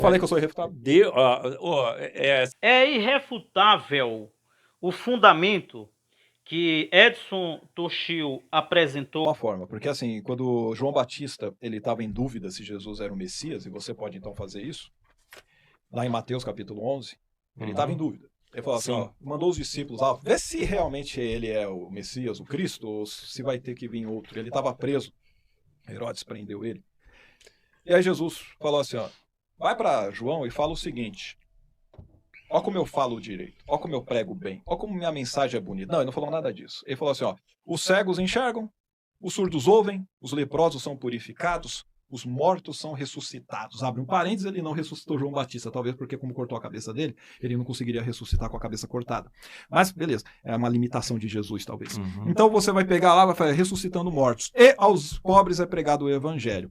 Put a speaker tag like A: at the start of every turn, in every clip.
A: Falei que eu sou irrefutável.
B: É irrefutável o fundamento que Edson Toshio apresentou.
A: Uma forma, porque assim, quando João Batista ele estava em dúvida se Jesus era o Messias, e você pode então fazer isso, lá em Mateus capítulo 11, ele estava em dúvida. Ele falou assim, ó, mandou os discípulos lá, vê se realmente ele é o Messias, o Cristo, ou se vai ter que vir outro. Ele estava preso, Herodes prendeu ele. E aí Jesus falou assim, ó, vai para João e fala o seguinte, ó como eu falo direito, ó como eu prego bem, ó como minha mensagem é bonita. Não, ele não falou nada disso. Ele falou assim, ó, os cegos enxergam, os surdos ouvem, os leprosos são purificados, os mortos são ressuscitados. Abre um parênteses, ele não ressuscitou João Batista, talvez porque como cortou a cabeça dele, ele não conseguiria ressuscitar com a cabeça cortada. Mas, beleza, é uma limitação de Jesus, talvez. Então você vai pegar lá, vai falar, ressuscitando mortos. E aos pobres é pregado o evangelho.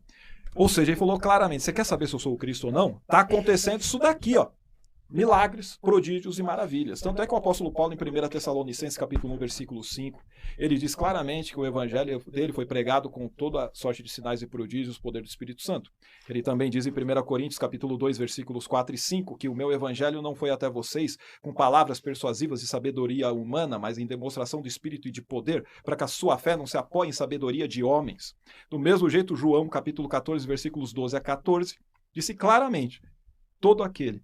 A: Ou seja, ele falou claramente, você quer saber se eu sou o Cristo ou não? Está acontecendo isso daqui, ó. Milagres, prodígios e maravilhas. Tanto é que o apóstolo Paulo, em 1 Tessalonicenses, capítulo 1, versículo 5, ele diz claramente que o evangelho dele foi pregado com toda sorte de sinais e prodígios, poder do Espírito Santo. Ele também diz em 1 Coríntios, capítulo 2, versículos 4 e 5, que o meu evangelho não foi até vocês com palavras persuasivas e sabedoria humana, mas em demonstração do Espírito e de poder, para que a sua fé não se apoie em sabedoria de homens. Do mesmo jeito, João, capítulo 14, versículos 12 a 14, disse claramente, todo aquele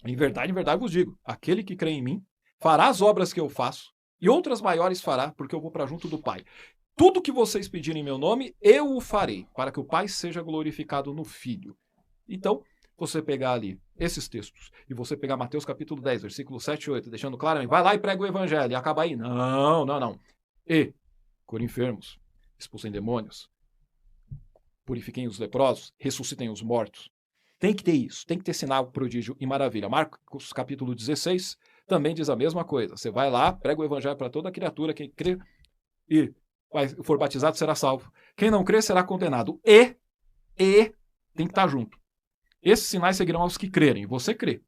A: em verdade vos digo, aquele que crê em mim fará as obras que eu faço e outras maiores fará, porque eu vou para junto do Pai. Tudo que vocês pedirem em meu nome, eu o farei, para que o Pai seja glorificado no Filho. Então, você pegar ali esses textos e você pegar Mateus capítulo 10, versículo 7 e 8, deixando claramente, vai lá e prega o evangelho e acaba aí. Não, não, não. E, curem enfermos, expulsem demônios, purifiquem os leprosos, ressuscitem os mortos. Tem que ter isso, tem que ter sinal, prodígio e maravilha. Marcos capítulo 16 também diz a mesma coisa. Você vai lá, prega o evangelho para toda criatura, quem crê e for batizado será salvo. Quem não crê será condenado. E tem que estar junto. Esses sinais seguirão aos que crerem. Você crê.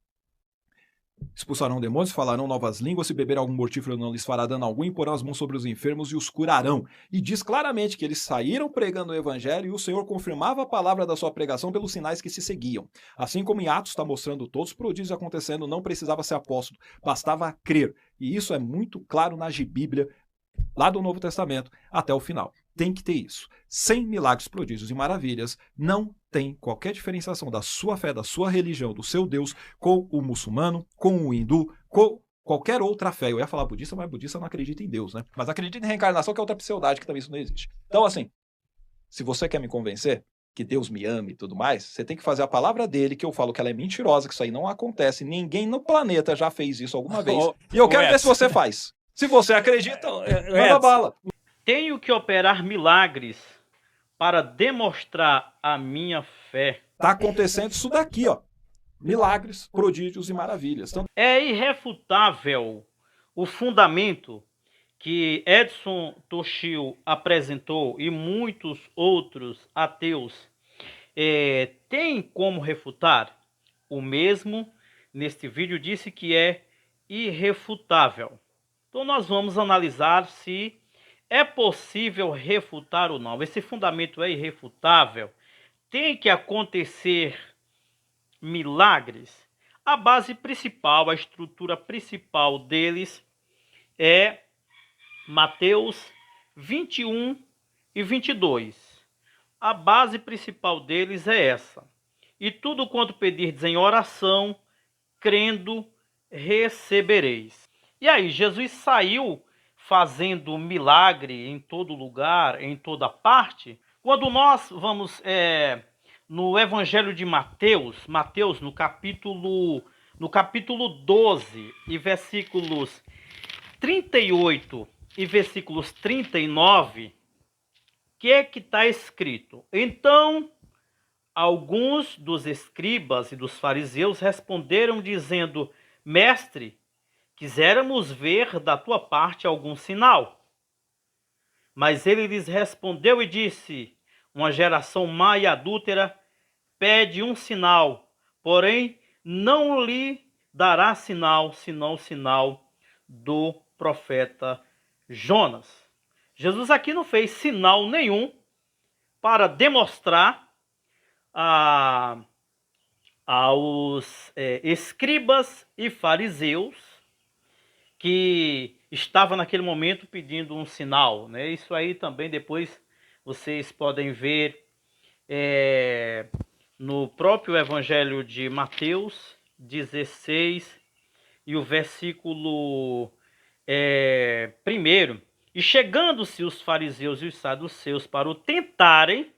A: Expulsarão demônios, falarão novas línguas, se beber algum mortífero não lhes fará dano algum, e porão as mãos sobre os enfermos e os curarão. E diz claramente que eles saíram pregando o evangelho e o Senhor confirmava a palavra da sua pregação pelos sinais que se seguiam. Assim como em Atos está mostrando todos os prodígios acontecendo, não precisava ser apóstolo, bastava crer. E isso é muito claro na Bíblia, lá do Novo Testamento até o final. Tem que ter isso. Sem milagres, prodígios e maravilhas, não tem qualquer diferenciação da sua fé, da sua religião, do seu Deus com o muçulmano, com o hindu, com qualquer outra fé. Eu ia falar budista, mas budista não acredita em Deus, né? Mas acredita em reencarnação, que é outra pseudade, que também isso não existe. Então, assim, se você quer me convencer que Deus me ama e tudo mais, você tem que fazer a palavra dele, que eu falo que ela é mentirosa, que isso aí não acontece, ninguém no planeta já fez isso alguma vez, e eu quero ver se você faz. Se você acredita, manda bala.
B: Tenho que operar milagres para demonstrar a minha fé.
A: Tá acontecendo isso daqui, ó. Milagres, prodígios e maravilhas. Então,
B: é irrefutável o fundamento que Edson Toshio apresentou e muitos outros ateus têm como refutar. O mesmo, neste vídeo, disse que é irrefutável. Então nós vamos analisar se é possível refutar ou não. Esse fundamento é irrefutável. Tem que acontecer milagres. A base principal, a estrutura principal deles é Mateus 21 e 22. A base principal deles é essa. E tudo quanto pedirdes em oração, crendo, recebereis. E aí, Jesus saiu fazendo milagre em todo lugar, em toda parte. Quando nós vamos no Evangelho de Mateus no capítulo 12 e versículos 38 e versículos 39, o que é que está escrito? Então, alguns dos escribas e dos fariseus responderam dizendo: Mestre, quiséramos ver da tua parte algum sinal. Mas ele lhes respondeu e disse: uma geração má e adúltera pede um sinal, porém não lhe dará sinal, senão o sinal do profeta Jonas. Jesus aqui não fez sinal nenhum para demonstrar aos escribas e fariseus que estavam naquele momento pedindo um sinal, né? Isso aí também depois vocês podem ver no próprio Evangelho de Mateus 16 e o versículo 1. E chegando-se os fariseus e os saduceus para o tentarem,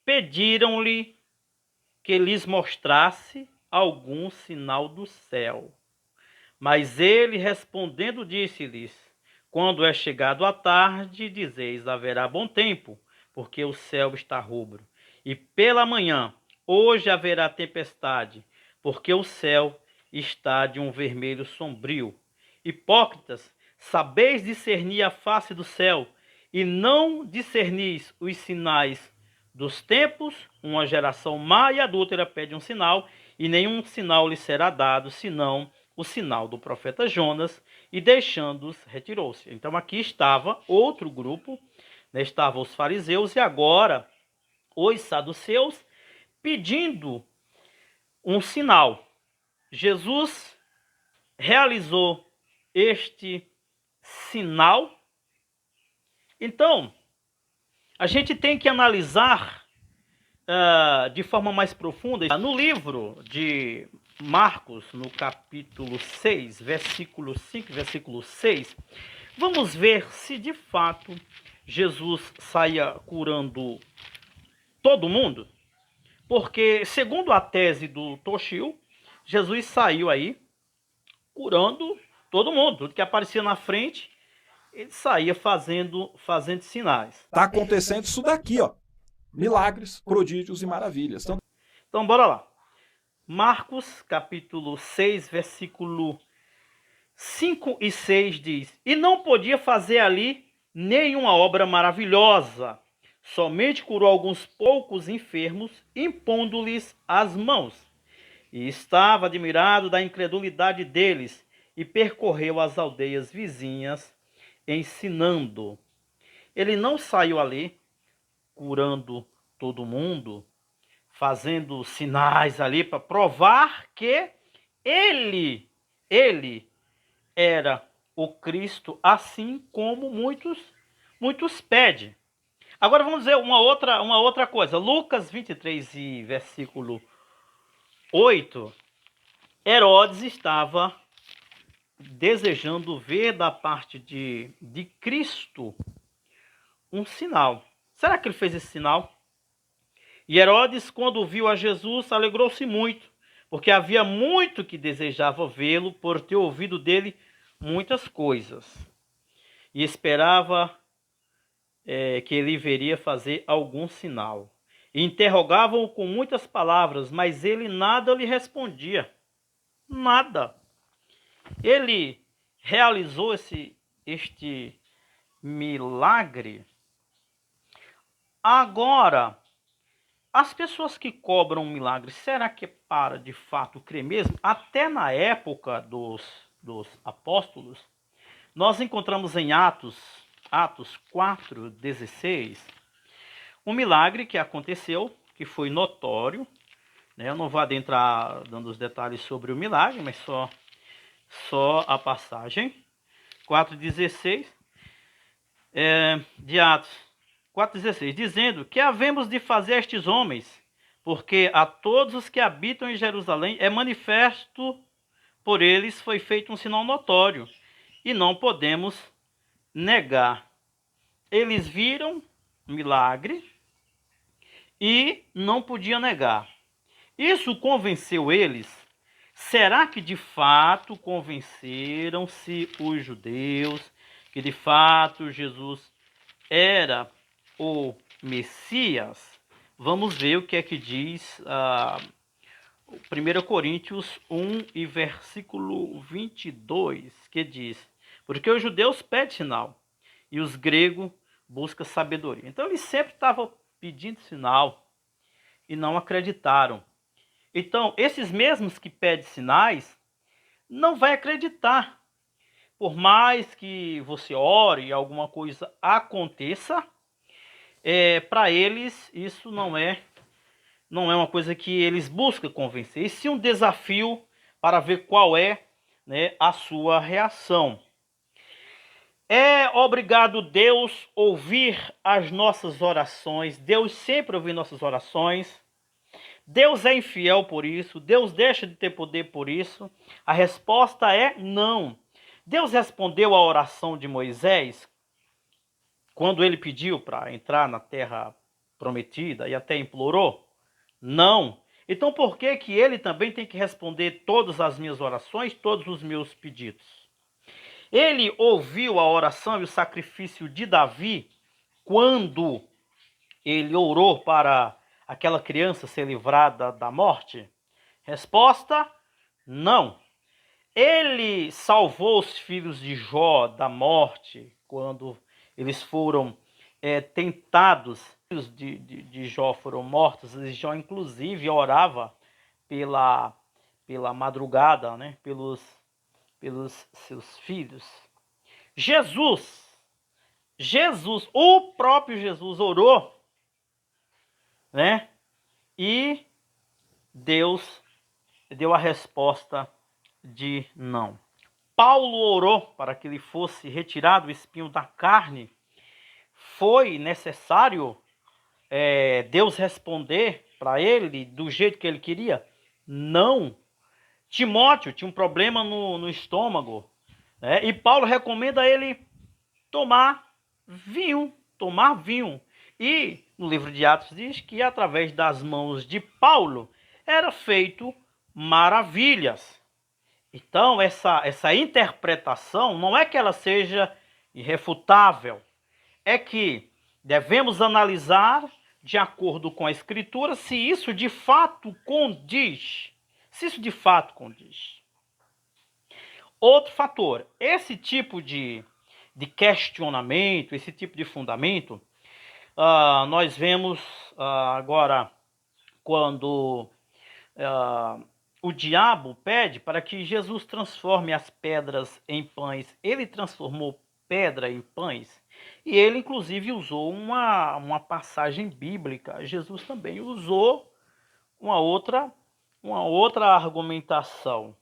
B: pediram-lhe que lhes mostrasse algum sinal do céu. Mas ele respondendo disse-lhes: quando é chegado a tarde, dizeis, haverá bom tempo, porque o céu está rubro. E pela manhã, hoje haverá tempestade, porque o céu está de um vermelho sombrio. Hipócritas, sabeis discernir a face do céu, e não discernis os sinais dos tempos. Uma geração má e adúltera pede um sinal, e nenhum sinal lhe será dado, senão o sinal do profeta Jonas, e deixando-os, retirou-se. Então aqui estava outro grupo, né? Estavam os fariseus e agora os saduceus pedindo um sinal. Jesus realizou este sinal. Então, a gente tem que analisar de forma mais profunda. No livro de Marcos, no capítulo 6, versículo 5, versículo 6, vamos ver se de fato Jesus saía curando todo mundo. Porque, segundo a tese do Toshio, Jesus saiu aí curando todo mundo. Tudo que aparecia na frente, ele saía fazendo sinais.
A: Está acontecendo isso daqui, ó. Milagres, prodígios e maravilhas.
B: Então, bora lá. Marcos, capítulo 6, versículo 5 e 6 diz: e não podia fazer ali nenhuma obra maravilhosa, somente curou alguns poucos enfermos, impondo-lhes as mãos. E estava admirado da incredulidade deles, e percorreu as aldeias vizinhas, ensinando. Ele não saiu ali curando todo mundo, fazendo sinais ali para provar que ele era o Cristo, assim como muitos pedem. Agora vamos ver uma outra coisa. Lucas 23 e versículo 8. Herodes estava desejando ver da parte de Cristo um sinal. Será que ele fez esse sinal? E Herodes, quando viu a Jesus, alegrou-se muito, porque havia muito que desejava vê-lo, por ter ouvido dele muitas coisas. E esperava que ele veria fazer algum sinal. E interrogavam-o com muitas palavras, mas ele nada lhe respondia. Nada. Ele realizou este milagre. Agora, as pessoas que cobram milagres, será que é para de fato crer mesmo? Até na época dos apóstolos, nós encontramos em Atos 4:16, um milagre que aconteceu, que foi notório, né? Eu não vou adentrar dando os detalhes sobre o milagre, mas só a passagem. 4:16 de Atos 4:16, dizendo que havemos de fazer a estes homens, porque a todos os que habitam em Jerusalém é manifesto por eles foi feito um sinal notório, e não podemos negar. Eles viram o milagre e não podiam negar. Isso convenceu eles? Será que de fato convenceram-se os judeus que de fato Jesus era o Messias? Vamos ver o que é que diz 1 Coríntios 1 e versículo 22, que diz: porque os judeus pedem sinal e os gregos buscam sabedoria. Então eles sempre estavam pedindo sinal e não acreditaram. Então esses mesmos que pedem sinais não vai acreditar. Por mais que você ore e alguma coisa aconteça, para eles isso não é não é uma coisa que eles buscam convencer, e sim um desafio para ver qual é, né, a sua reação. É obrigado Deus ouvir as nossas orações, Deus sempre ouve nossas orações. Deus é infiel por isso, Deus deixa de ter poder por isso. A resposta é não. Deus respondeu à oração de Moisés quando ele pediu para entrar na terra prometida e até implorou? Não. Então por que que ele também tem que responder todas as minhas orações, todos os meus pedidos? Ele ouviu a oração e o sacrifício de Davi quando ele orou para aquela criança ser livrada da morte? Resposta: não. Ele salvou os filhos de Jó da morte quando eles foram tentados. Os filhos de Jó foram mortos. E Jó, inclusive, orava pela madrugada, né? pelos seus filhos. O próprio Jesus orou, né? E Deus deu a resposta de não. Paulo orou para que lhe fosse retirado o espinho da carne. Foi necessário Deus responder para ele do jeito que ele queria? Não. Timóteo tinha um problema no estômago, né? E Paulo recomenda a ele tomar vinho. E no livro de Atos diz que através das mãos de Paulo era feito maravilhas. Então essa interpretação não é que ela seja irrefutável, é que devemos analisar de acordo com a Escritura se isso de fato condiz. Outro fator, esse tipo de questionamento, esse tipo de fundamento, nós vemos agora quando o diabo pede para que Jesus transforme as pedras em pães. Ele transformou pedra em pães. E ele, inclusive, usou uma passagem bíblica. Jesus também usou uma outra argumentação.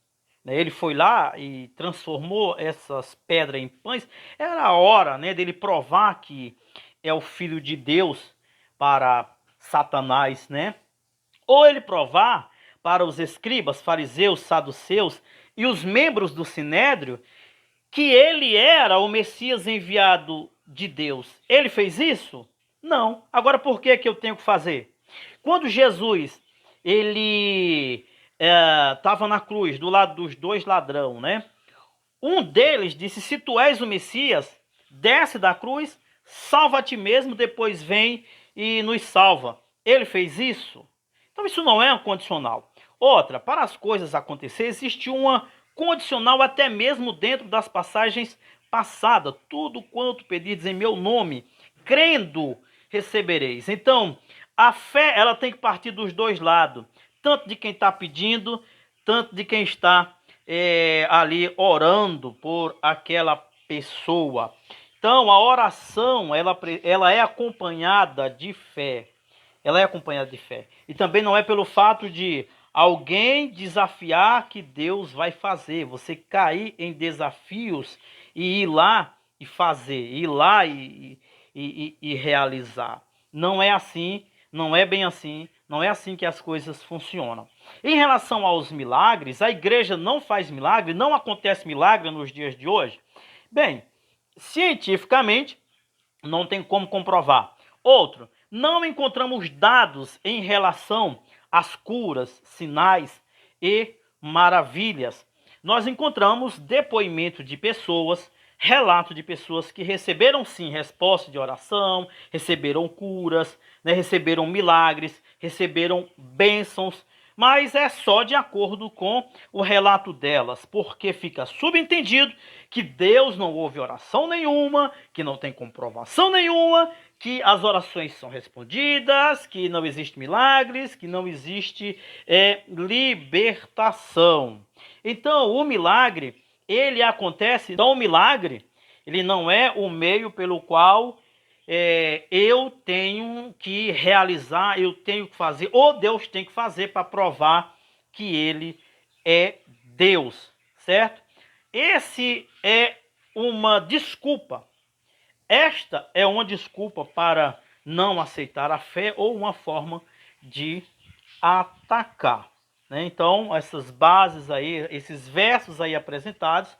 B: Ele foi lá e transformou essas pedras em pães. Era a hora, né, dele provar que é o Filho de Deus para Satanás, né? Ou ele provar para os escribas, fariseus, saduceus e os membros do Sinédrio que ele era o Messias enviado de Deus. Ele fez isso? Não. Agora por que eu tenho que fazer? Quando Jesus ele estava na cruz, do lado dos dois ladrões, né? Um deles disse: se tu és o Messias, desce da cruz, salva a ti mesmo, depois vem e nos salva. Ele fez isso? Então isso não é um condicional. Outra, para as coisas acontecerem, existe uma condicional até mesmo dentro das passagens passadas. Tudo quanto pedirdes em meu nome, crendo, recebereis. Então, a fé ela tem que partir dos dois lados. Tanto de quem está pedindo, tanto de quem está ali orando por aquela pessoa. Então, a oração ela é acompanhada de fé. Ela é acompanhada de fé. E também não é pelo fato de alguém desafiar que Deus vai fazer. Você cair em desafios e ir lá e fazer, ir lá e realizar. Não é assim, não é bem assim, não é assim que as coisas funcionam. Em relação aos milagres, a igreja não faz milagre, não acontece milagre nos dias de hoje? Bem, cientificamente, não tem como comprovar. Outro, não encontramos dados em relação às curas, sinais e maravilhas. Nós encontramos depoimento de pessoas, relato de pessoas que receberam sim resposta de oração, receberam curas, né, receberam milagres, receberam bênçãos, mas é só de acordo com o relato delas, porque fica subentendido que Deus não ouve oração nenhuma, que não tem comprovação nenhuma, que as orações são respondidas, que não existe milagres, que não existe libertação. Então, o milagre, ele acontece. Então, o milagre, ele não é o meio pelo qual eu tenho que realizar, eu tenho que fazer, ou Deus tem que fazer para provar que ele é Deus, certo? Esse é uma desculpa. Esta é uma desculpa para não aceitar a fé ou uma forma de atacar, né? Então, essas bases aí, esses versos aí apresentados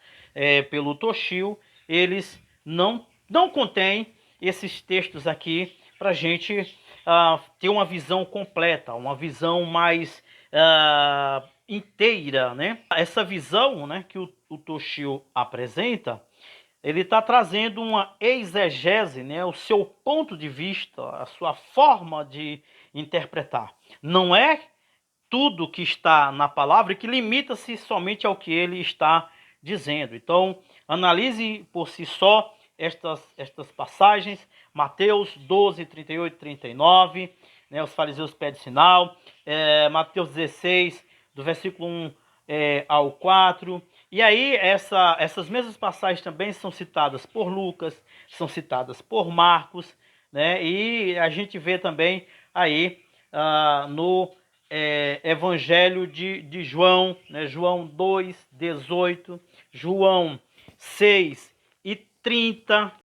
B: pelo Toshio, eles não contêm esses textos aqui para a gente ter uma visão completa, uma visão mais inteira, né? Essa visão, né, que o Toshio apresenta, ele está trazendo uma exegese, né, o seu ponto de vista, a sua forma de interpretar. Não é tudo que está na palavra que limita-se somente ao que ele está dizendo. Então, analise por si só estas passagens, Mateus 12, 38 e 39, né, os fariseus pedem sinal, Mateus 16, do versículo 1 ao 4, e aí essas mesmas passagens também são citadas por Lucas, são citadas por Marcos, né, e a gente vê também aí no Evangelho de João, né, João 2, 18, João 6 e 30,